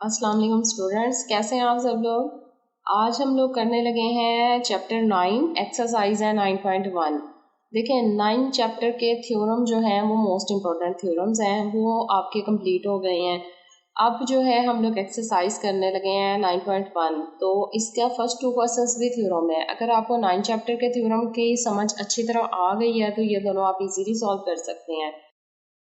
अस्सलाम वालेकुम स्टूडेंट्स, कैसे हैं आप सब लोग। आज हम लोग करने लगे हैं चैप्टर 9 एक्सरसाइज है 9.1। देखें 9 चैप्टर के थ्योरम जो हैं वो मोस्ट इम्पोर्टेंट थ्योरम्स हैं, वो आपके कंप्लीट हो गए हैं। अब जो है हम लोग एक्सरसाइज करने लगे हैं 9.1। तो इसका फर्स्ट 2 क्वेश्चंस भी थ्योरम है। अगर आपको 9 चैप्टर के थ्योरम की समझ अच्छी तरह आ गई है तो ये दोनों आप इजीली सॉल्व कर सकते हैं।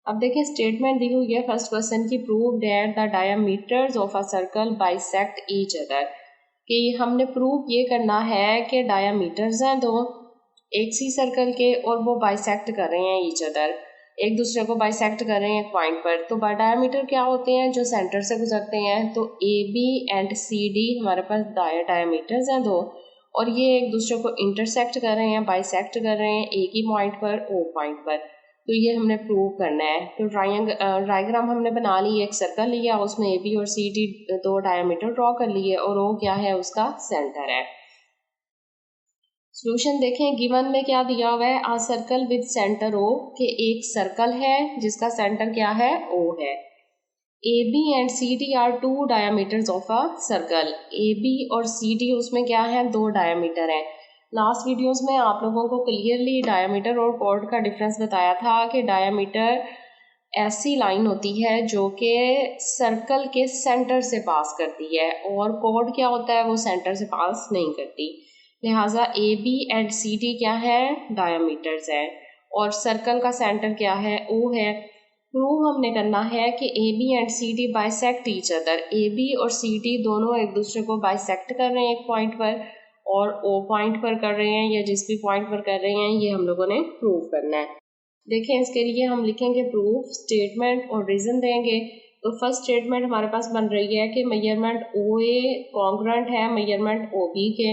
अब देखिए स्टेटमेंट दी हुई है फर्स्ट क्वेश्चन की, prove that the diameters of a circle bisect each other. कि हमने प्रूव ये करना है कि डायमीटर्स हैं दो एक सी सर्कल के और वो बाइसेक्ट कर रहे हैं ईच अदर, एक दूसरे को बाइसेक्ट कर रहे हैं एक पॉइंट पर। तो डायमीटर क्या होते हैं, जो सेंटर से गुजरते हैं। तो A B and C D हमारे पास डायमीटर्स हैं दो, और ये एक दूसरे को इंटरसेक्ट कर रहे हैं, बाइसेक्ट कर रहे हैं एक ही पॉइंट पर, ओ पॉइंट पर। तो ये हमने प्रूव करना है। तो डायग्राम हमने बना ली, एक सर्कल लिया, उसमें ए बी और सी डी दो डायमीटर ड्रॉ कर लिए, और ओ क्या है, उसका सेंटर है। सॉल्यूशन देखें, गिवन में क्या दिया हुआ है, आ सर्कल विद सेंटर ओ, के एक सर्कल है जिसका सेंटर क्या है, ओ है। A B and C D are two diameters of a circle. A B और सी डी उसमें क्या है, दो डायमीटर है। लास्ट वीडियोस में आप लोगों को क्लियरली डायमीटर और कॉर्ड का डिफरेंस बताया था कि डायमीटर ऐसी लाइन होती है जो कि सर्कल के सेंटर से पास करती है, और कॉर्ड क्या होता है, वो सेंटर से पास नहीं करती। लिहाजा A B and C D क्या है, डायमीटर्स है, और सर्कल का सेंटर क्या है, ओ है। प्रूव हमने करना है कि A B and C D bisect each other. A B और सी डी दोनों एक दूसरे को बाइसेक्ट कर रहे हैं एक पॉइंट पर, और ओ पॉइंट पर कर रहे हैं, या जिस भी पॉइंट पर कर रहे हैं, ये हम लोगों ने प्रूव करना है। देखें इसके लिए हम लिखेंगे प्रूफ, स्टेटमेंट और रीजन देंगे। तो फर्स्ट स्टेटमेंट हमारे पास बन रही है कि मेजरमेंट ओ ए कॉन्ग्रुएंट है मेजरमेंट ओ बी के।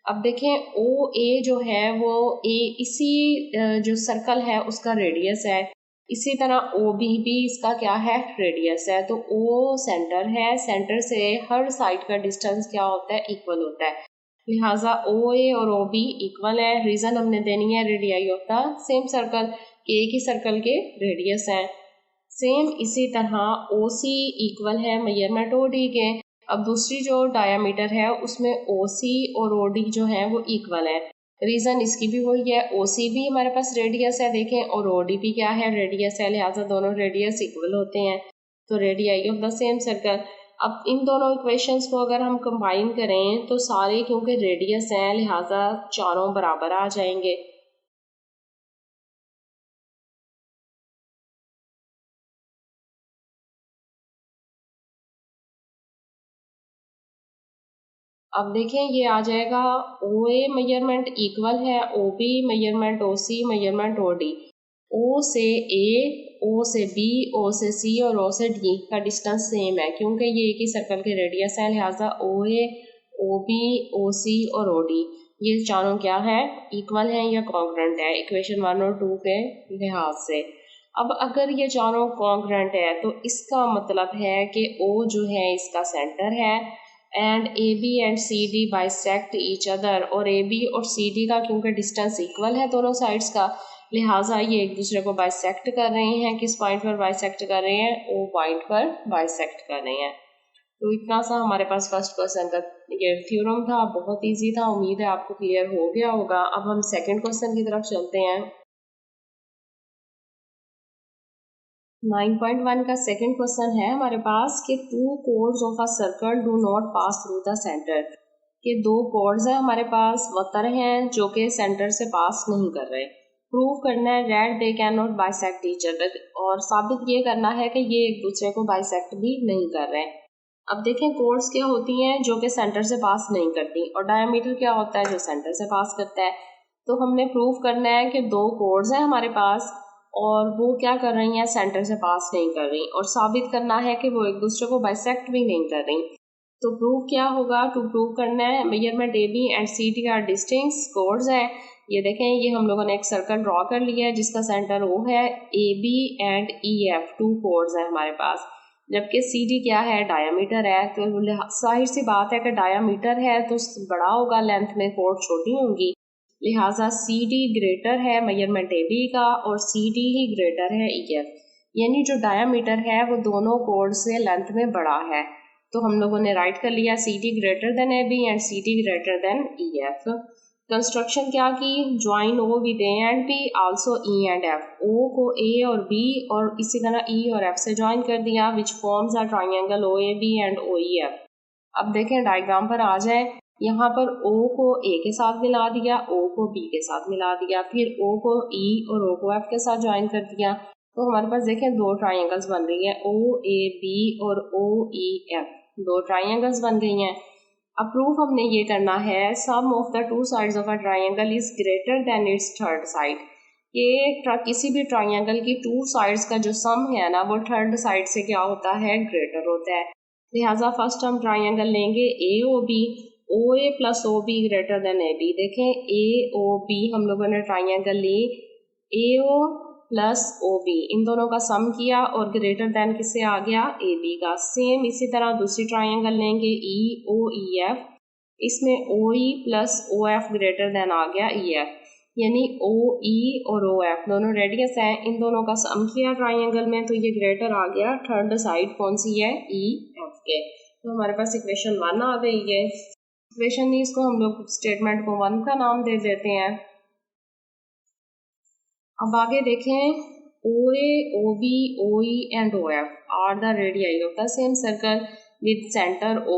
अब देखें ओ ए जो है वो ए इसी जो सर्कल है उसका रेडियस है, इसी तरह ओ बी भी इसका क्या है, रेडियस है। तो ओ सेंटर है, सेंटर से हर साइड का डिस्टेंस क्या होता है, इक्वल होता है। लिहाजा ओ ए और ओ बी इक्वल है। रीजन हमने देनी है radii of the same circle, एक ही सर्कल के रेडियस हैं सेम। इसी तरह ओ सी इक्वल है मेजरमेंट ओ डी के। अब दूसरी जो डायामीटर है उसमें ओ सी और ओ डी जो है वो इक्वल है। रीजन इसकी भी वही है, ओ सी भी हमारे पास रेडियस है देखें, और ओ डी भी क्या है, रेडियस है। लिहाजा दोनों रेडियस इक्वल होते हैं, तो radii of the same circle. अब इन दोनों इक्वेशंस को अगर हम कंबाइन करें तो सारे क्योंकि रेडियस हैं लिहाजा चारों बराबर आ जाएंगे। अब देखें ये आ जाएगा, ओ ए मेजरमेंट इक्वल है ओ बी मेजरमेंट ओ सी मेजरमेंट ओ डी। ओ से ए, ओ से बी, ओ से सी और ओ से डी का डिस्टेंस सेम है क्योंकि ये एक ही सर्कल के रेडियस है। लिहाजा ओ ए, ओ बी, ओ सी और ओ डी ये चारों क्या है, इक्वल हैं या कॉन्ग्रुएंट है इक्वेशन 1 और 2 के लिहाज से। अब अगर ये चारों कॉन्ग्रुएंट है तो इसका मतलब है कि ओ जो है इसका सेंटर है, and A B and C D bisect each other. और ए बी और सी डी का क्योंकि डिस्टेंस इक्वल है दोनों साइड्स का, लिहाजा ये एक दूसरे को बाइसेक्ट कर रहे हैं। किस पॉइंट पर बाइसेक्ट कर रहे हैं, ओ पॉइंट पर बाइसेक्ट कर रहे हैं। तो इतना सा हमारे पास फर्स्ट क्वेश्चन का ये थ्योरम था, बहुत इजी था। उम्मीद है आपको क्लियर हो गया होगा। अब हम सेकंड क्वेश्चन की तरफ चलते हैं। 9.1 का सेकंड क्वेश्चन है हमारे पास कि two chords of a circle do not pass through the centre. कि दो कोर्ड्स हैं हमारे पास, वक्र हैं जो कि सेंटर से पास नहीं कर रहे। प्रूव करना है that they can not bisect each other, और साबित ये करना है कि ये एक दूसरे को बाइसेक्ट भी नहीं कर रहे। अब देखें कोर्ड्स क्या होती हैं जो कि सेंटर से पास नहीं करती, और डायमीटर क्या होता है जो सेंटर से पास करता है। तो हमने प्रूव करना है कि दो कोर्ड्स हैं हमारे पास और वो क्या कर रही हैं, सेंटर से पास नहीं कर रही, और साबित करना है कि वो एक दूसरे को बाइसेक्ट भी नहीं कर रही। तो प्रूव क्या होगा, टू प्रूव करना है measurement A B and C D are distinct chords हैं। ये देखें ये हम लोगों ने एक सर्कल ड्रॉ कर लिया है जिसका सेंटर ओ है। A B and E F two chords हैं हमारे पास, जबकि सी डी क्या है, डायामीटर है। तो जाहिर सी बात है कि डायामीटर है तो बड़ा होगा, लेंथ में कोर्ड छोटी होंगी। लिहाजा सी डी ग्रेटर है मेजरमेंट ए बी का, और सी डी ही ग्रेटर है ई एफ। यानी जो डायामीटर है वो दोनों कोड से लेंथ में बड़ा है। तो हम लोगों ने राइट कर लिया C D greater than A B and C D greater than E F. Construction क्या की, join O with A and B also E and F, O को ए और बी और इसी तरह ई और एफ से ज्वाइन कर दिया which forms a triangle O A B and O E F. अब देखें डायग्राम पर आ जाए, यहाँ पर O को A के साथ मिला दिया, O को B के साथ मिला दिया, फिर O को E और O को F के साथ ज्वाइन कर दिया, तो हमारे पास देखें दो ट्राइंगल्स बन रही है O A B और O E F, दो ट्राइंगल्स बन गई हैं। अब प्रूफ हमने ये करना है sum of the two sides of a triangle is greater than its third side. ये किसी भी ट्राइंगल की टू साइड्स का जो सम है ना वो थर्ड साइड से क्या होता है, ग्रेटर होता है। लिहाजा फर्स्ट हम ट्राइंगल लेंगे A O B, O A plus O B greater than A B. देखें ए ओ बी हम लोगों ने ट्राइंगल ली, A O plus O B इन दोनों का सम किया और ग्रेटर देन किससे आ गया, ए बी का। सेम इसी तरह दूसरी ट्राइंगल लेंगे ई ओ ई एफ, इसमें O E plus O F greater than आ गया ई एफ, यानी ओ ई और ओ एफ दोनों रेडियस हैं, इन दोनों का सम किया ट्राइंगल में तो ये ग्रेटर आ गया थर्ड साइड कौन सी है, ई एफ के। तो हमारे पास इक्वेशन 1 आ गई है। इक्वेशन नहीं, इसको हम लोग स्टेटमेंट को 1 का नाम दे देते हैं। अब आगे देखें, O A O B O E and O F are the radii of the same circle with centre O.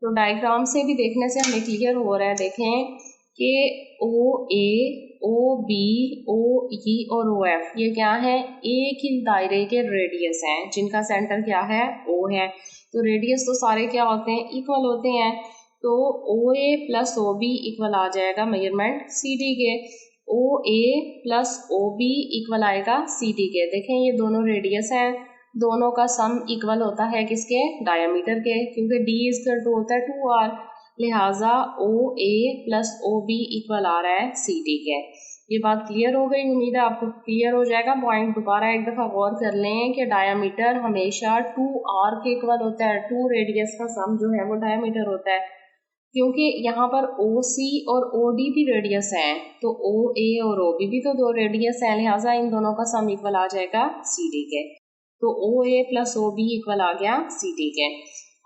तो डायग्राम से भी देखने से हमें क्लियर हो रहा है, देखें कि ओ ए ओ बी ओ ई और ओ एफ ये क्या है, एक ही दायरे के रेडियस हैं जिनका सेंटर क्या है, ओ है। तो रेडियस तो सारे क्या होते हैं, इक्वल होते हैं, तो ओ A plus O B equal आ जाएगा मेजरमेंट सी डी के, ओ A plus O B equal आएगा सी डी के। देखें ये दोनों रेडियस हैं, दोनों का सम इक्वल होता है किसके, डायमीटर के, क्योंकि डी इज इक्वल टू होता है 2r, लिहाजा ओ A plus O B equal आ रहा है सी डी के। ये बात क्लियर हो गई, उम्मीद है आपको क्लियर हो जाएगा। पॉइंट दोबारा एक दफ़ा गौर कर लें कि डायमीटर हमेशा 2r के इक्वल होता है, 2 रेडियस का सम जो है वो डायमीटर होता है, क्योंकि यहाँ पर ओ सी और ओ डी भी रेडियस हैं, तो ओ ए और ओ बी भी तो दो रेडियस हैं, लिहाजा इन दोनों का सम इक्वल आ जाएगा सी डी के। तो ओ A plus O B equal आ गया सी डी के।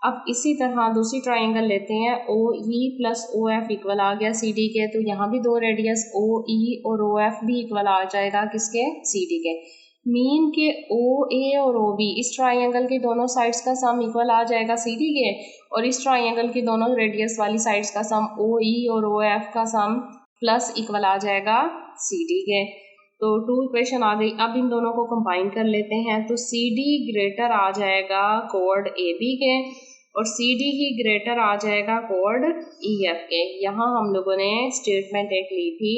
अब इसी तरह दूसरी ट्राइंगल लेते हैं, O E plus O F equal आ गया सी डी के, तो यहाँ भी दो रेडियस ओ ई और ओ एफ भी इक्वल आ जाएगा किसके, सी डी के। मीन के ओ ए और ओ बी इस ट्राइंगल के दोनों साइड्स का सम इक्वल आ जाएगा सी डी के, और इस ट्राइंगल की दोनों रेडियस वाली साइड्स का सम ओ ई और ओ एफ का सम प्लस इक्वल आ जाएगा सी डी के। तो 2 इक्वेशन आ गई। अब इन दोनों को कंबाइन कर लेते हैं, तो सी डी ग्रेटर आ जाएगा कोड ए बी के और सी डी ही ग्रेटर आ जाएगा कोड ई एफ के। यहाँ हम लोगों ने स्टेटमेंट एक ली थी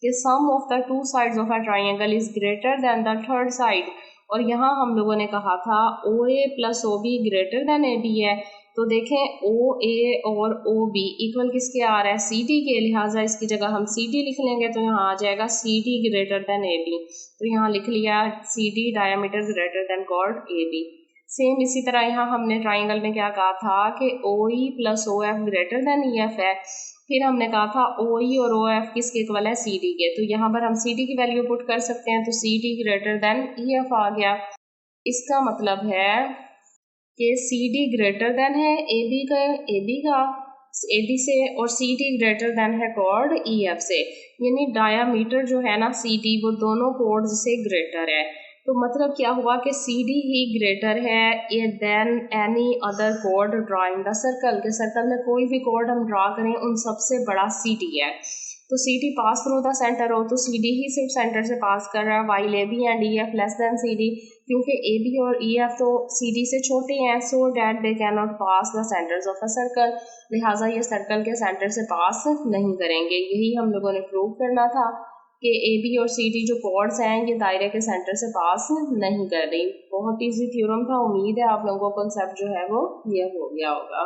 कि sum of the two sides of a triangle is greater than the third side, और यहाँ हम लोगों ने कहा था O A plus O B greater than A B है। तो देखें ओ ए और ओ बी इक्वल किसके आ रहा है, सी डी के, लिहाजा इसकी जगह हम सी डी लिख लेंगे, तो यहाँ आ जाएगा C D greater than A B. तो यहाँ लिख लिया C D diameter greater than chord A B. Same इसी तरह यहाँ हमने ट्राइंगल में क्या कहा था कि O E plus O F greater than E F है, फिर हमने कहा था ओ ई और ओ एफ किसके इक्वल है, सी डी के। तो यहाँ पर हम सी डी की वैल्यू पुट कर सकते हैं, तो C D greater than E F आ गया। इसका मतलब है कि सी डी ग्रेटर देन है ए बी से, और सी डी ग्रेटर देन है कॉर्ड ई एफ से, यानी डायामीटर जो है ना सी डी वो दोनों कॉर्ड्स से ग्रेटर है। तो मतलब क्या हुआ कि सी डी ही ग्रेटर है than any other chord drawing the circle, के सर्कल में कोई भी कॉर्ड हम ड्रा करें उन सबसे बड़ा सी डी है। तो C D pass through the centre हो, तो सी डी ही सिर्फ सेंटर से पास कर रहा है, while A B and E F less than C D, क्योंकि ए बी और ई एफ तो सी डी से छोटे हैं, so that they can not pass the centres of a circle, लिहाजा ये सर्कल के सेंटर से पास नहीं करेंगे। यही हम लोगों ने प्रूव करना था कि ए बी और सी डी जो कॉर्ड्स हैं ये दायरे के सेंटर से पास नहीं कर रही। बहुत ईजी थ्योरम था, उम्मीद है आप लोगों को कॉन्सेप्ट जो है वो क्लियर हो गया होगा।